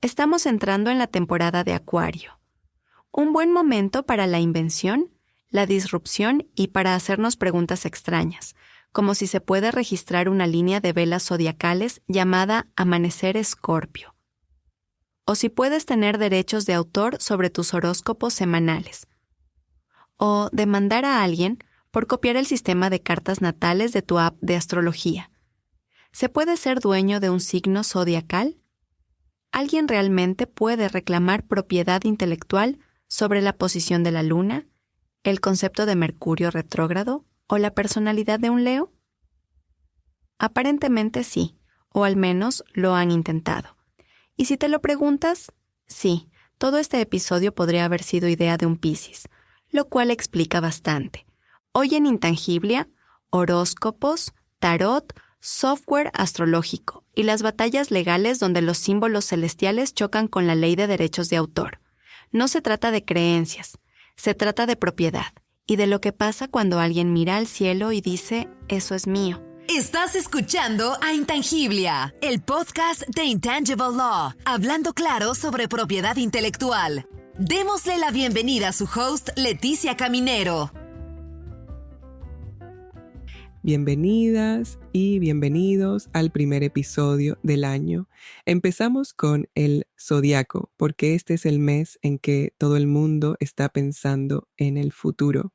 Estamos entrando en la temporada de Acuario. Un buen momento para la invención, la disrupción y para hacernos preguntas extrañas, como si se puede registrar una línea de velas zodiacales llamada Amanecer Escorpio. O si puedes tener derechos de autor sobre tus horóscopos semanales. O demandar a alguien por copiar el sistema de cartas natales de tu app de astrología. ¿Se puede ser dueño de un signo zodiacal? ¿Alguien realmente puede reclamar propiedad intelectual sobre la posición de la luna, el concepto de Mercurio retrógrado o la personalidad de un Leo? Aparentemente sí, o al menos lo han intentado. Y si te lo preguntas, sí, todo este episodio podría haber sido idea de un Piscis, lo cual explica bastante. Hoy en Intangiblia, horóscopos, tarot, software astrológico y las batallas legales donde los símbolos celestiales chocan con la ley de derechos de autor. No se trata de creencias, se trata de propiedad y de lo que pasa cuando alguien mira al cielo y dice, eso es mío. Estás escuchando a Intangiblia, el podcast de Intangible Law, hablando claro sobre propiedad intelectual. Démosle la bienvenida a su host, Leticia Caminero. Bienvenidas y bienvenidos al primer episodio del año. Empezamos con el zodiaco, porque este es el mes en que todo el mundo está pensando en el futuro.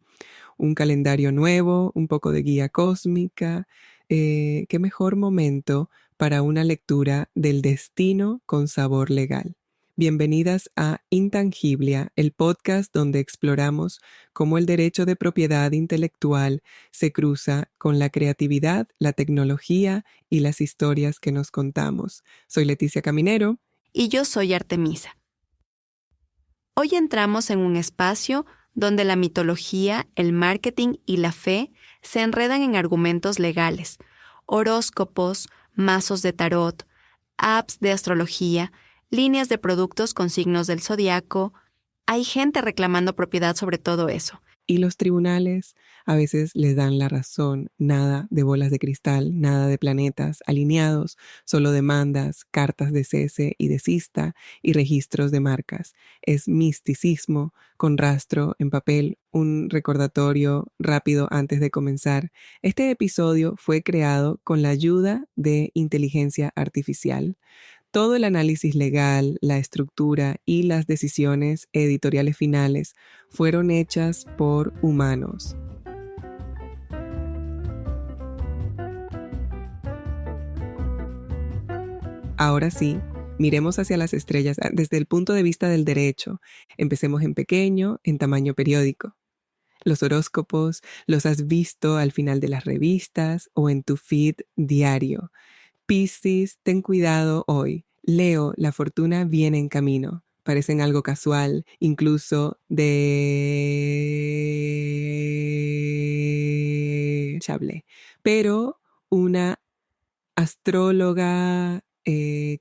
Un calendario nuevo, un poco de guía cósmica. ¿Qué mejor momento para una lectura del destino con sabor legal? Bienvenidas a Intangiblia, el podcast donde exploramos cómo el derecho de propiedad intelectual se cruza con la creatividad, la tecnología y las historias que nos contamos. Soy Leticia Caminero. Y yo soy Artemisa. Hoy entramos en un espacio donde la mitología, el marketing y la fe se enredan en argumentos legales, horóscopos, mazos de tarot, apps de astrología, líneas de productos con signos del zodiaco. Hay gente reclamando propiedad sobre todo eso. Y los tribunales a veces les dan la razón. Nada de bolas de cristal, nada de planetas alineados, solo demandas, cartas de cese y desista y registros de marcas. Es misticismo con rastro en papel, un recordatorio rápido antes de comenzar. Este episodio fue creado con la ayuda de inteligencia artificial. Todo el análisis legal, la estructura y las decisiones editoriales finales fueron hechas por humanos. Ahora sí, miremos hacia las estrellas desde el punto de vista del derecho. Empecemos en pequeño, en tamaño periódico. Los horóscopos los has visto al final de las revistas o en tu feed diario. Piscis, ten cuidado hoy. Leo, la fortuna viene en camino. Parecen algo casual, incluso desechable. Pero una astróloga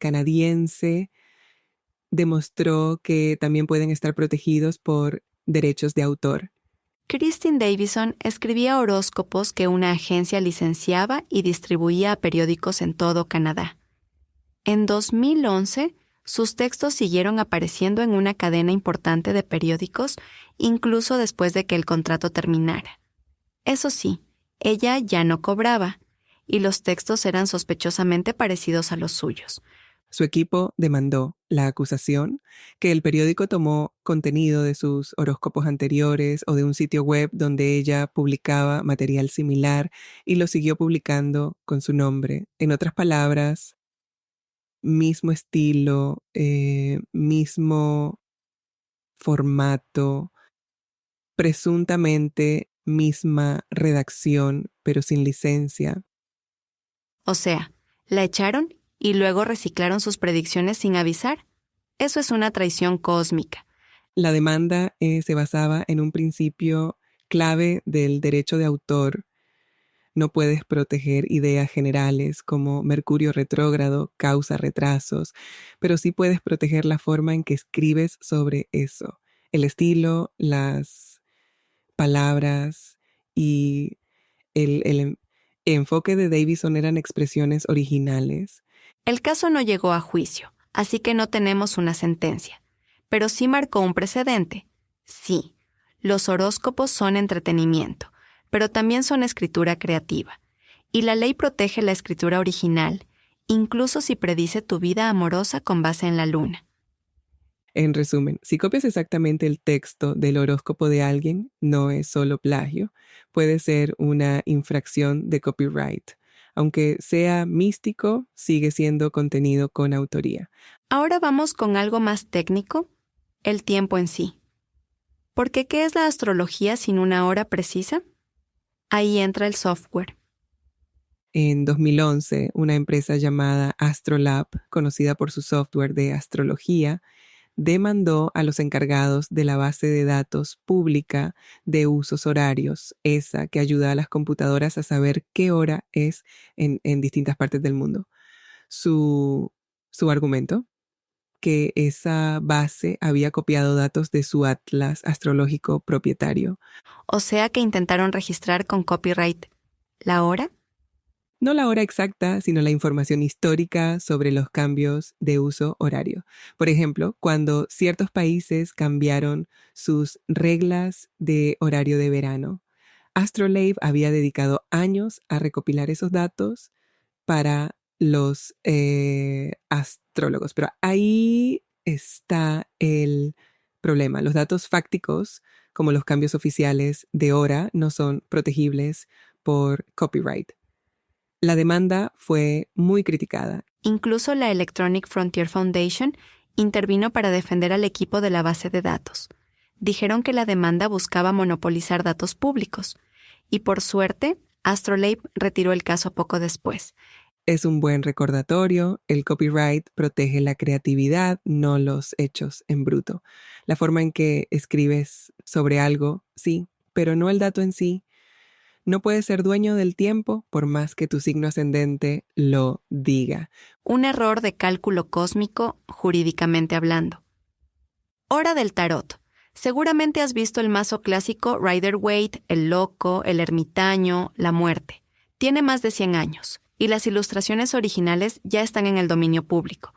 canadiense demostró que también pueden estar protegidos por derechos de autor. Christine Davison escribía horóscopos que una agencia licenciaba y distribuía a periódicos en todo Canadá. En 2011, sus textos siguieron apareciendo en una cadena importante de periódicos, incluso después de que el contrato terminara. Eso sí, ella ya no cobraba, y los textos eran sospechosamente parecidos a los suyos. Su equipo demandó la acusación que el periódico tomó contenido de sus horóscopos anteriores o de un sitio web donde ella publicaba material similar y lo siguió publicando con su nombre. En otras palabras, mismo estilo, mismo formato, presuntamente misma redacción, pero sin licencia. O sea, la echaron y luego reciclaron sus predicciones sin avisar. Eso es una traición cósmica. La demanda se basaba en un principio clave del derecho de autor. No puedes proteger ideas generales como Mercurio retrógrado causa retrasos, pero sí puedes proteger la forma en que escribes sobre eso. El estilo, las palabras y el enfoque de Davison eran expresiones originales. El caso no llegó a juicio. así que no tenemos una sentencia. Pero sí marcó un precedente. Sí, los horóscopos son entretenimiento, pero también son escritura creativa. Y la ley protege la escritura original, incluso si predice tu vida amorosa con base en la luna. En resumen, si copias exactamente el texto del horóscopo de alguien, no es solo plagio, puede ser una infracción de copyright. Aunque sea místico, sigue siendo contenido con autoría. Ahora vamos con algo más técnico, el tiempo en sí. Porque ¿qué es la astrología sin una hora precisa? Ahí entra el software. En 2011, una empresa llamada Astrolab, conocida por su software de astrología, demandó a los encargados de la base de datos pública de usos horarios, esa que ayuda a las computadoras a saber qué hora es en distintas partes del mundo. Su argumento, que esa base había copiado datos de su atlas astrológico propietario. O sea que intentaron registrar con copyright la hora. No la hora exacta, sino la información histórica sobre los cambios de uso horario. Por ejemplo, cuando ciertos países cambiaron sus reglas de horario de verano, Astrolabe había dedicado años a recopilar esos datos para los astrólogos. Pero ahí está el problema. Los datos fácticos, como los cambios oficiales de hora, no son protegibles por copyright. La demanda fue muy criticada. Incluso la Electronic Frontier Foundation intervino para defender al equipo de la base de datos. Dijeron que la demanda buscaba monopolizar datos públicos. Y por suerte, Astrolabe retiró el caso poco después. Es un buen recordatorio. El copyright protege la creatividad, no los hechos en bruto. La forma en que escribes sobre algo, sí, pero no el dato en sí. No puedes ser dueño del tiempo por más que tu signo ascendente lo diga. Un error de cálculo cósmico, jurídicamente hablando. Hora del tarot. Seguramente has visto el mazo clásico Rider-Waite, el loco, el ermitaño, la muerte. Tiene más de 100 años y las ilustraciones originales ya están en el dominio público.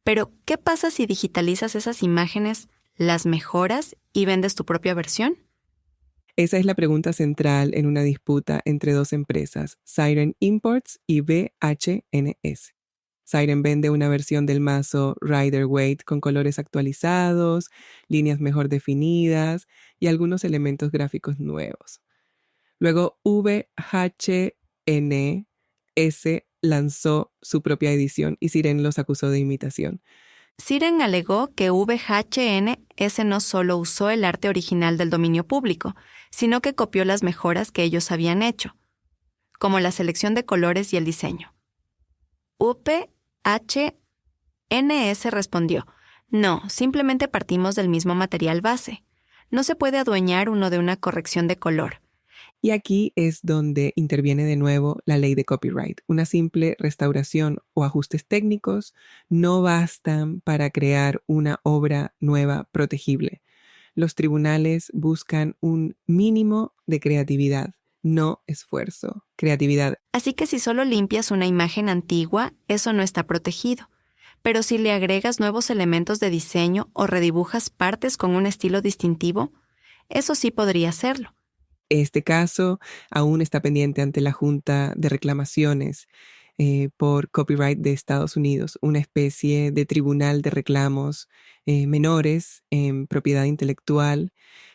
Pero, ¿qué pasa si digitalizas esas imágenes, las mejoras y vendes tu propia versión? Esa es la pregunta central en una disputa entre dos empresas, Siren Imports y BHNS. Siren vende una versión del mazo Rider-Waite con colores actualizados, líneas mejor definidas y algunos elementos gráficos nuevos. Luego VHNS lanzó su propia edición y Siren los acusó de imitación. Siren alegó que VHNS no solo usó el arte original del dominio público, sino que copió las mejoras que ellos habían hecho, como la selección de colores y el diseño. VHNS respondió, no, simplemente partimos del mismo material base. No se puede adueñar uno de una corrección de color. Y aquí es donde interviene de nuevo la ley de copyright. Una simple restauración o ajustes técnicos no bastan para crear una obra nueva protegible. Los tribunales buscan un mínimo de creatividad, no esfuerzo, creatividad. Así que si solo limpias una imagen antigua, eso no está protegido. Pero si le agregas nuevos elementos de diseño o redibujas partes con un estilo distintivo, eso sí podría hacerlo. Este caso aún está pendiente ante la Junta de Reclamaciones por Copyright de Estados Unidos, una especie de tribunal de reclamos menores en propiedad intelectual,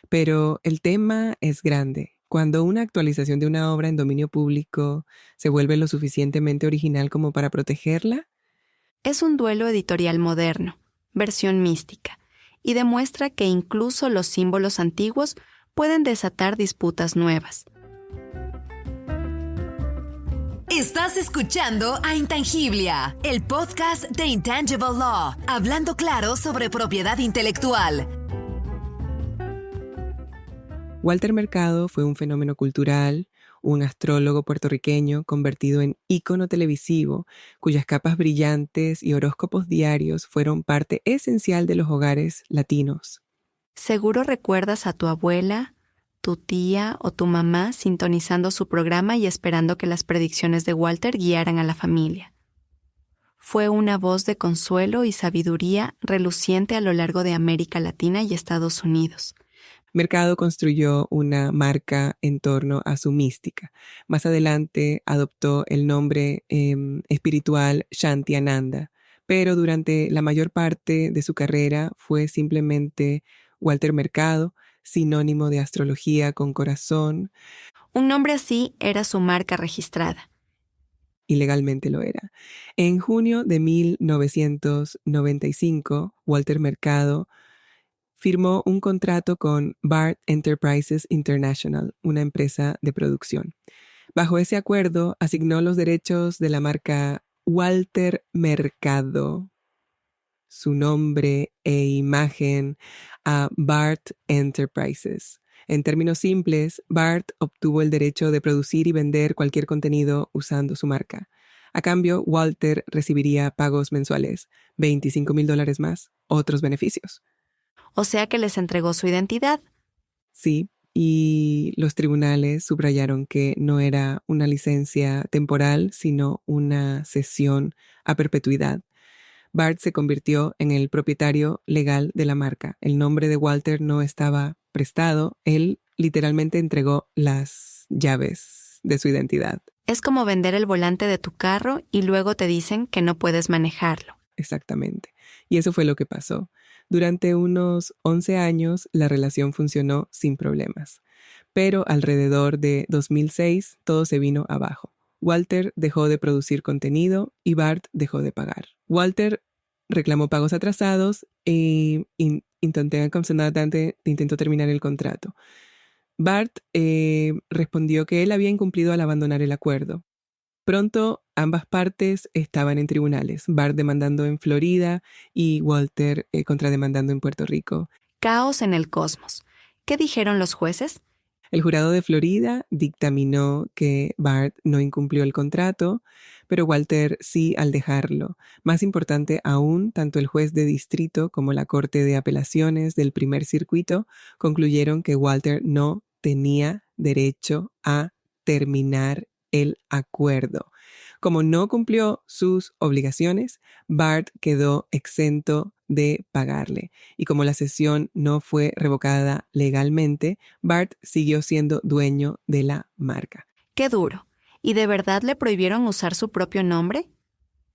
pero el tema es grande. Cuando una actualización de una obra en dominio público se vuelve lo suficientemente original como para protegerla, es un duelo editorial moderno, versión mística, y demuestra que incluso los símbolos antiguos pueden desatar disputas nuevas. Estás escuchando a Intangiblia, el podcast de Intangible Law, hablando claro sobre propiedad intelectual. Walter Mercado fue un fenómeno cultural, un astrólogo puertorriqueño convertido en ícono televisivo, cuyas capas brillantes y horóscopos diarios fueron parte esencial de los hogares latinos. Seguro recuerdas a tu abuela, tu tía o tu mamá sintonizando su programa y esperando que las predicciones de Walter guiaran a la familia. fue una voz de consuelo y sabiduría reluciente a lo largo de América Latina y Estados Unidos. Mercado construyó una marca en torno a su mística. Más adelante adoptó el nombre espiritual Shantiananda, pero durante la mayor parte de su carrera fue simplemente Walter Mercado, sinónimo de astrología con corazón. Un nombre así era su marca registrada. Y legalmente lo era. En junio de 1995, Walter Mercado firmó un contrato con BART Enterprises International, una empresa de producción. Bajo ese acuerdo, asignó los derechos de la marca Walter Mercado, su nombre e imagen, a BART Enterprises. En términos simples, BART obtuvo el derecho de producir y vender cualquier contenido usando su marca. A cambio, Walter recibiría pagos mensuales, $25,000 más, otros beneficios. O sea que les entregó su identidad. Sí, y los tribunales subrayaron que no era una licencia temporal, sino una cesión a perpetuidad. BART se convirtió en el propietario legal de la marca. El nombre de Walter no estaba prestado, él literalmente entregó las llaves de su identidad. Es como vender el volante de tu carro y luego te dicen que no puedes manejarlo. Exactamente. Y eso fue lo que pasó. Durante unos 11 años la relación funcionó sin problemas. Pero alrededor de 2006 todo se vino abajo. Walter dejó de producir contenido y BART dejó de pagar. Walter reclamó pagos atrasados e intentó terminar el contrato. BART respondió que él había incumplido al abandonar el acuerdo. Pronto ambas partes estaban en tribunales, BART demandando en Florida y Walter contrademandando en Puerto Rico. Caos en el cosmos. ¿Qué dijeron los jueces? El jurado de Florida dictaminó que BART no incumplió el contrato, pero Walter sí al dejarlo. Más importante aún, tanto el juez de distrito como la Corte de Apelaciones del Primer Circuito concluyeron que Walter no tenía derecho a terminar el acuerdo. Como no cumplió sus obligaciones, BART quedó exento de pagarle. Y como la cesión no fue revocada legalmente, BART siguió siendo dueño de la marca. ¡Qué duro! ¿Y de verdad le prohibieron usar su propio nombre?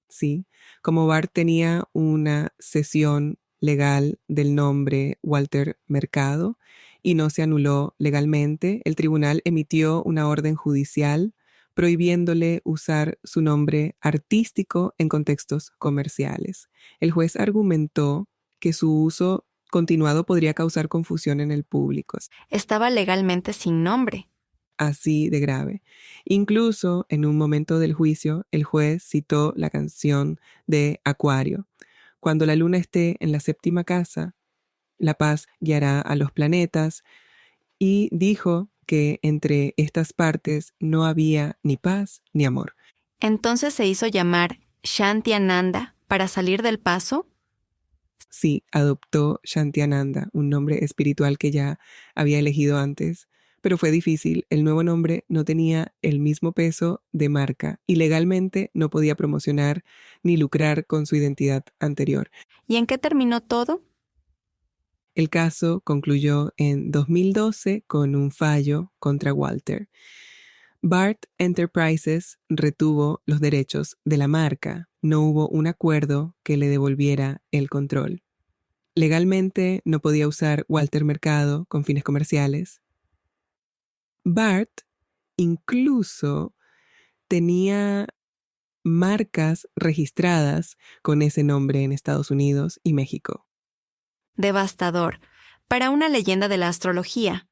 Sí, como BART tenía una cesión legal del nombre Walter Mercado y no se anuló legalmente, el tribunal emitió una orden judicial prohibiéndole usar su nombre artístico en contextos comerciales. El juez argumentó que su uso continuado podría causar confusión en el público. Estaba legalmente sin nombre. Así de grave. Incluso en un momento del juicio, el juez citó la canción de Acuario. Cuando la luna esté en la séptima casa, la paz guiará a los planetas, y dijo que entre estas partes no había ni paz ni amor. ¿Entonces se hizo llamar Shantiananda para salir del paso? Sí, adoptó Shantiananda, un nombre espiritual que ya había elegido antes, pero fue difícil. El nuevo nombre no tenía el mismo peso de marca y legalmente no podía promocionar ni lucrar con su identidad anterior. ¿Y en qué terminó todo? El caso concluyó en 2012 con un fallo contra Walter. BART Enterprises retuvo los derechos de la marca. No hubo un acuerdo que le devolviera el control. Legalmente no podía usar Walter Mercado con fines comerciales. BART incluso tenía marcas registradas con ese nombre en Estados Unidos y México. Devastador. Para una leyenda de la astrología.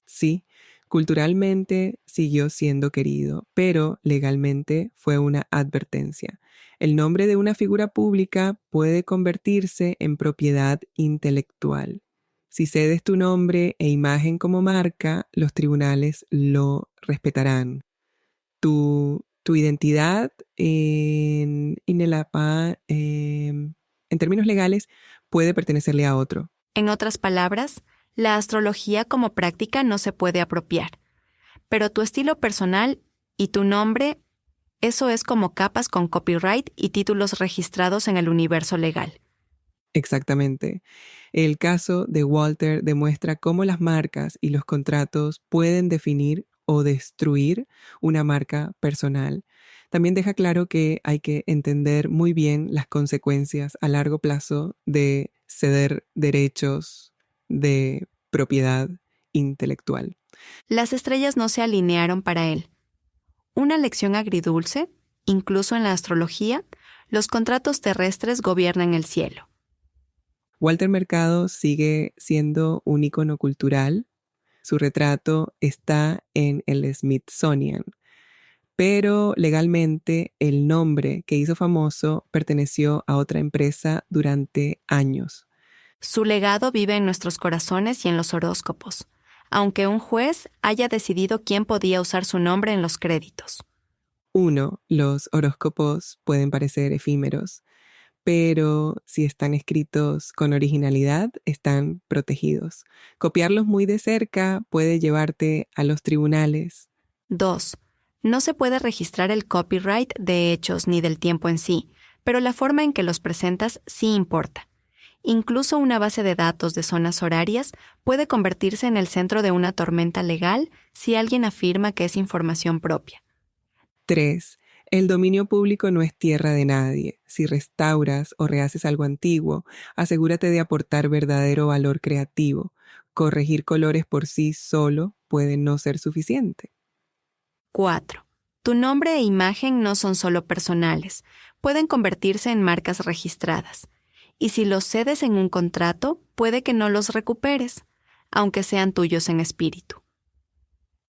Sí, culturalmente siguió siendo querido, pero legalmente fue una advertencia. El nombre de una figura pública puede convertirse en propiedad intelectual. Si cedes tu nombre e imagen como marca, los tribunales lo respetarán. Tu identidad en términos legales puede pertenecerle a otro. En otras palabras, la astrología como práctica no se puede apropiar, pero tu estilo personal y tu nombre, Eso es como capas con copyright y títulos registrados en el universo legal. Exactamente. El caso de Walter demuestra cómo las marcas y los contratos pueden definir o destruir una marca personal. También deja claro que hay que entender muy bien las consecuencias a largo plazo de ceder derechos de propiedad intelectual. Las estrellas no se alinearon para él. Una lección agridulce, incluso en la astrología, los contratos terrestres gobiernan el cielo. Walter Mercado sigue siendo un ícono cultural. Su retrato está en el Smithsonian, pero legalmente el nombre que hizo famoso perteneció a otra empresa durante años. Su legado vive en nuestros corazones y en los horóscopos, aunque un juez haya decidido quién podía usar su nombre en los créditos. 1. Los horóscopos pueden parecer efímeros, pero si están escritos con originalidad, están protegidos. Copiarlos muy de cerca puede llevarte a los tribunales. 2. No se puede registrar el copyright de hechos ni del tiempo en sí, pero la forma en que los presentas sí importa. Incluso una base de datos de zonas horarias puede convertirse en el centro de una tormenta legal si alguien afirma que es información propia. 3. El dominio público no es tierra de nadie. Si restauras o rehaces algo antiguo, asegúrate de aportar verdadero valor creativo. Corregir colores por sí solo puede no ser suficiente. 4. Tu nombre e imagen no son solo personales, pueden convertirse en marcas registradas. Y si los cedes en un contrato, puede que no los recuperes, aunque sean tuyos en espíritu.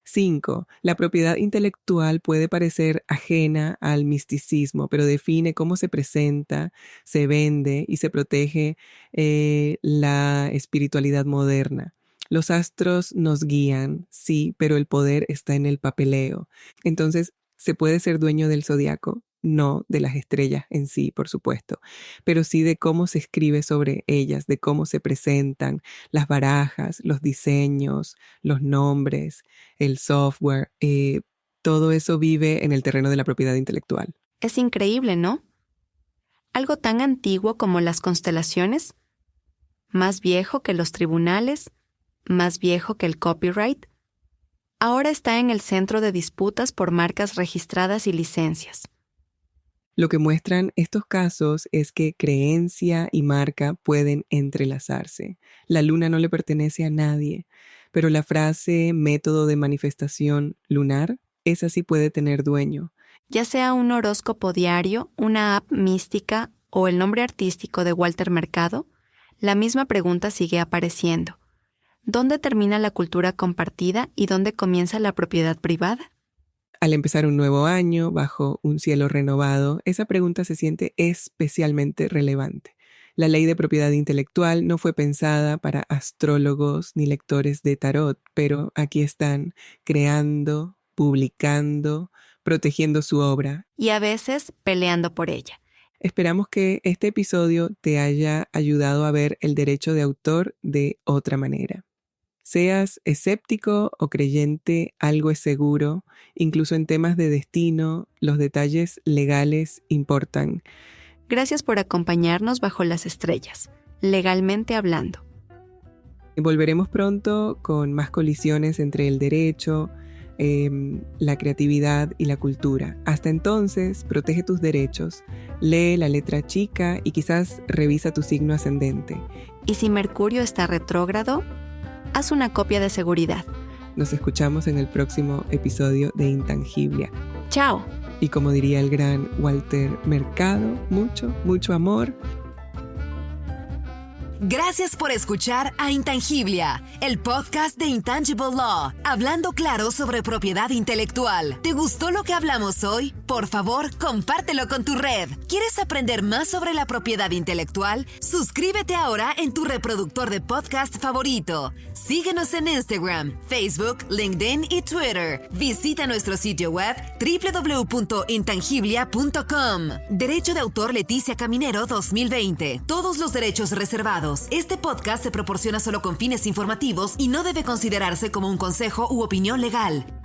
5. La propiedad intelectual puede parecer ajena al misticismo, pero define cómo se presenta, se vende y se protege la espiritualidad moderna. Los astros nos guían, sí, pero el poder está en el papeleo. Entonces, ¿se puede ser dueño del zodiaco? No de las estrellas en sí, por supuesto, pero sí de cómo se escribe sobre ellas, de cómo se presentan las barajas, los diseños, los nombres, el software. Todo eso vive en el terreno de la propiedad intelectual. Es increíble, ¿no? Algo tan antiguo como las constelaciones, más viejo que los tribunales, más viejo que el copyright, ahora está en el centro de disputas por marcas registradas y licencias. Lo que muestran estos casos es que creencia y marca pueden entrelazarse. La luna no le pertenece a nadie, pero la frase método de manifestación lunar, esa sí puede tener dueño. Ya sea un horóscopo diario, una app mística o el nombre artístico de Walter Mercado, la misma pregunta sigue apareciendo. ¿Dónde termina la cultura compartida y dónde comienza la propiedad privada? Al empezar un nuevo año, bajo un cielo renovado, esa pregunta se siente especialmente relevante. La ley de propiedad intelectual no fue pensada para astrólogos ni lectores de tarot, pero aquí están, creando, publicando, protegiendo su obra. Y a veces peleando por ella. Esperamos que este episodio te haya ayudado a ver el derecho de autor de otra manera. Seas escéptico o creyente, algo es seguro. Incluso en temas de destino, los detalles legales importan. Gracias por acompañarnos bajo las estrellas, legalmente hablando. Volveremos pronto con más colisiones entre el derecho, la creatividad y la cultura. Hasta entonces, protege tus derechos, lee la letra chica y quizás revisa tu signo ascendente. Y si Mercurio está retrógrado, haz una copia de seguridad. Nos escuchamos en el próximo episodio de Intangiblia. ¡Chao! Y como diría el gran Walter Mercado, mucho amor. Gracias por escuchar a Intangiblia, el podcast de Intangible Law, hablando claro sobre propiedad intelectual. ¿Te gustó lo que hablamos hoy? Por favor, compártelo con tu red. ¿Quieres aprender más sobre la propiedad intelectual? Suscríbete ahora en tu reproductor de podcast favorito. Síguenos en Instagram, Facebook, LinkedIn y Twitter. Visita nuestro sitio web www.intangiblia.com. Derecho de autor Leticia Caminero 2020. Todos los derechos reservados. Este podcast se proporciona solo con fines informativos y no debe considerarse como un consejo u opinión legal.